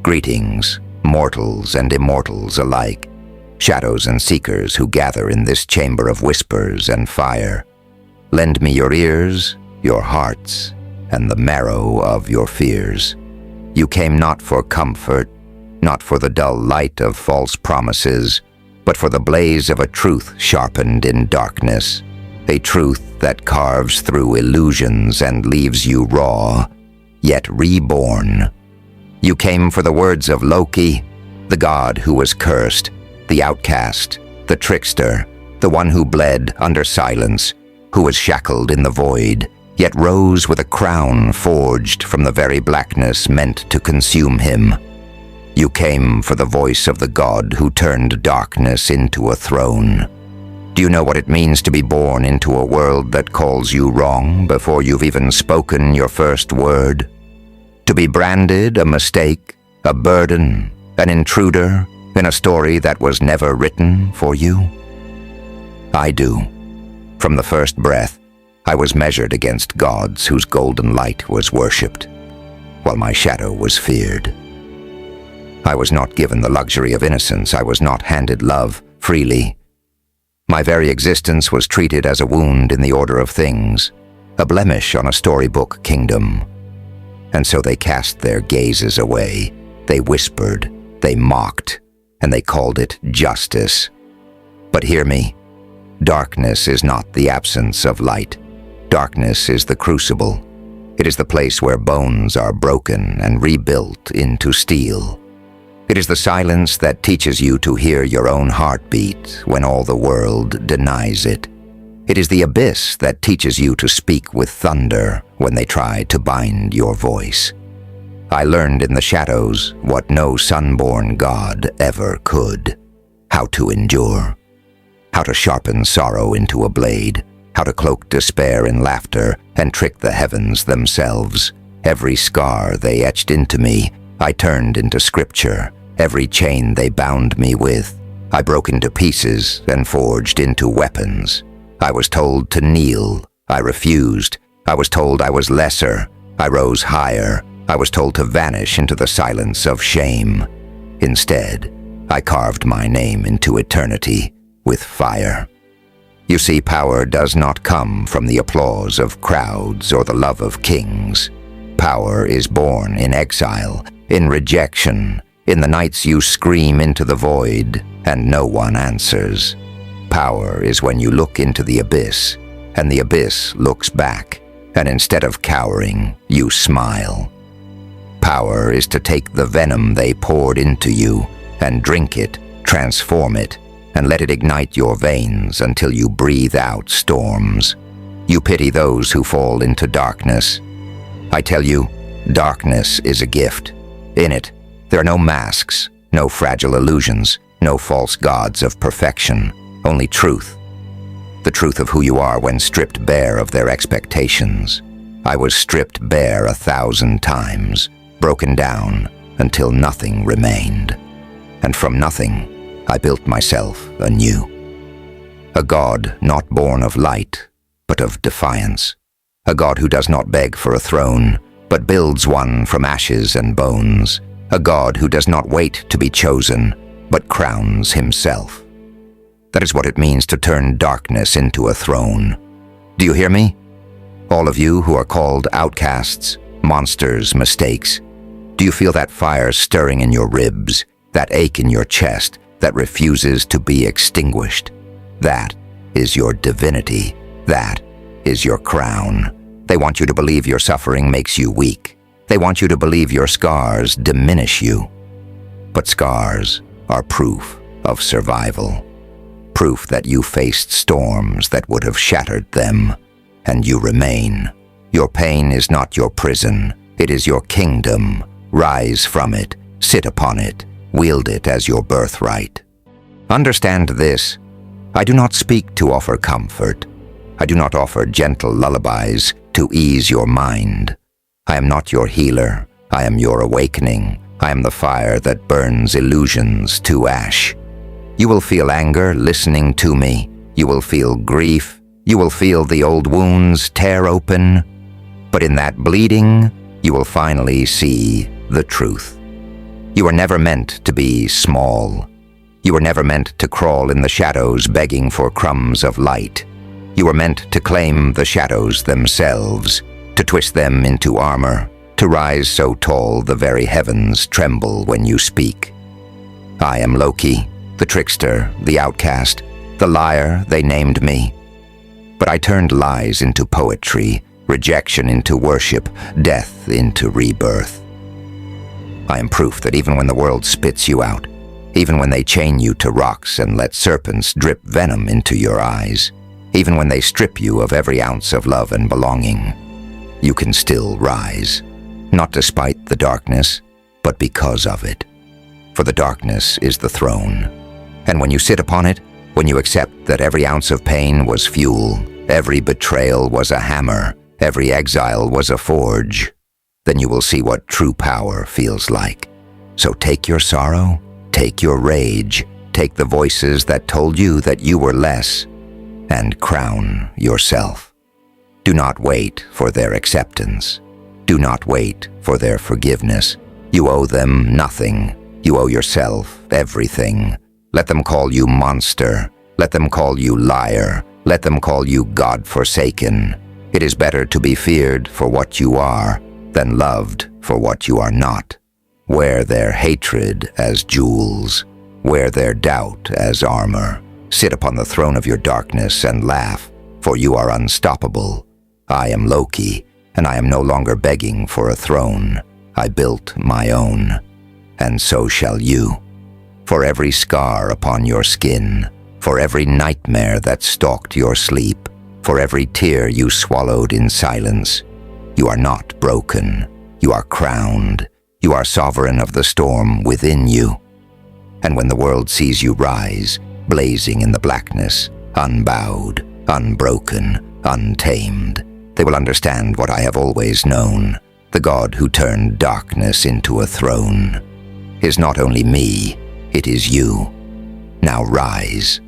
Greetings, mortals and immortals alike, shadows and seekers who gather in this chamber of whispers and fire. Lend me your ears, your hearts, and the marrow of your fears. You came not for comfort, not for the dull light of false promises, but for the blaze of a truth sharpened in darkness, a truth that carves through illusions and leaves you raw, yet reborn. You came for the words of Loki, the god who was cursed, the outcast, the trickster, the one who bled under silence, who was shackled in the void, yet rose with a crown forged from the very blackness meant to consume him. You came for the voice of the god who turned darkness into a throne. Do you know what it means to be born into a world that calls you wrong before you've even spoken your first word? To be branded a mistake, a burden, an intruder in a story that was never written for you? I do. From the first breath, I was measured against gods whose golden light was worshipped, while my shadow was feared. I was not given the luxury of innocence. I was not handed love freely. My very existence was treated as a wound in the order of things, a blemish on a storybook kingdom. And so they cast their gazes away. They whispered, they mocked, and they called it justice. But hear me. Darkness is not the absence of light. Darkness is the crucible. It is the place where bones are broken and rebuilt into steel. It is the silence that teaches you to hear your own heartbeat when all the world denies it. It is the abyss that teaches you to speak with thunder when they try to bind your voice. I learned in the shadows what no sun-born god ever could: how to endure, how to sharpen sorrow into a blade, how to cloak despair in laughter and trick the heavens themselves. Every scar they etched into me, I turned into scripture. Every chain they bound me with, I broke into pieces and forged into weapons. I was told to kneel. I refused. I was told I was lesser. I rose higher. I was told to vanish into the silence of shame. Instead, I carved my name into eternity with fire. You see, power does not come from the applause of crowds or the love of kings. Power is born in exile, in rejection, in the nights you scream into the void and no one answers. Power is when you look into the abyss and the abyss looks back, and instead of cowering, you smile. Power is to take the venom they poured into you and drink it, transform it, and let it ignite your veins until you breathe out storms. You pity those who fall into darkness. I tell you, darkness is a gift. In it, there are no masks, no fragile illusions, no false gods of perfection, only truth. The truth of who you are when stripped bare of their expectations. I was stripped bare 1,000 times, broken down until nothing remained. And from nothing, I built myself anew. A god not born of light, but of defiance. A god who does not beg for a throne, but builds one from ashes and bones. A god who does not wait to be chosen, but crowns himself. That is what it means to turn darkness into a throne. Do you hear me? All of you who are called outcasts, monsters, mistakes. Do you feel that fire stirring in your ribs, that ache in your chest that refuses to be extinguished? That is your divinity. That is your crown. They want you to believe your suffering makes you weak. They want you to believe your scars diminish you. But scars are proof of survival. Proof that you faced storms that would have shattered them, and you remain. Your pain is not your prison. It is your kingdom. Rise from it, sit upon it, wield it as your birthright. Understand this. I do not speak to offer comfort. I do not offer gentle lullabies to ease your mind. I am not your healer. I am your awakening. I am the fire that burns illusions to ash. You will feel anger listening to me. You will feel grief. You will feel the old wounds tear open. But in that bleeding, you will finally see the truth. You were never meant to be small. You were never meant to crawl in the shadows begging for crumbs of light. You were meant to claim the shadows themselves, to twist them into armor, to rise so tall the very heavens tremble when you speak. I am Loki, the trickster, the outcast, the liar they named me. But I turned lies into poetry, rejection into worship, death into rebirth. I am proof that even when the world spits you out, even when they chain you to rocks and let serpents drip venom into your eyes, even when they strip you of every ounce of love and belonging, you can still rise, not despite the darkness, but because of it. For the darkness is the throne, and when you sit upon it, when you accept that every ounce of pain was fuel, every betrayal was a hammer, every exile was a forge, then you will see what true power feels like. So take your sorrow, take your rage, take the voices that told you that you were less, and crown yourself. Do not wait for their acceptance. Do not wait for their forgiveness. You owe them nothing. You owe yourself everything. Let them call you monster. Let them call you liar. Let them call you God-forsaken. It is better to be feared for what you are than loved for what you are not. Wear their hatred as jewels. Wear their doubt as armor. Sit upon the throne of your darkness and laugh, for you are unstoppable. I am Loki, and I am no longer begging for a throne. I built my own, and so shall you. For every scar upon your skin, for every nightmare that stalked your sleep, for every tear you swallowed in silence, you are not broken. You are crowned. You are sovereign of the storm within you. And when the world sees you rise, blazing in the blackness, unbowed, unbroken, untamed, they will understand what I have always known. The God who turned darkness into a throne is not only me, it is you. Now rise.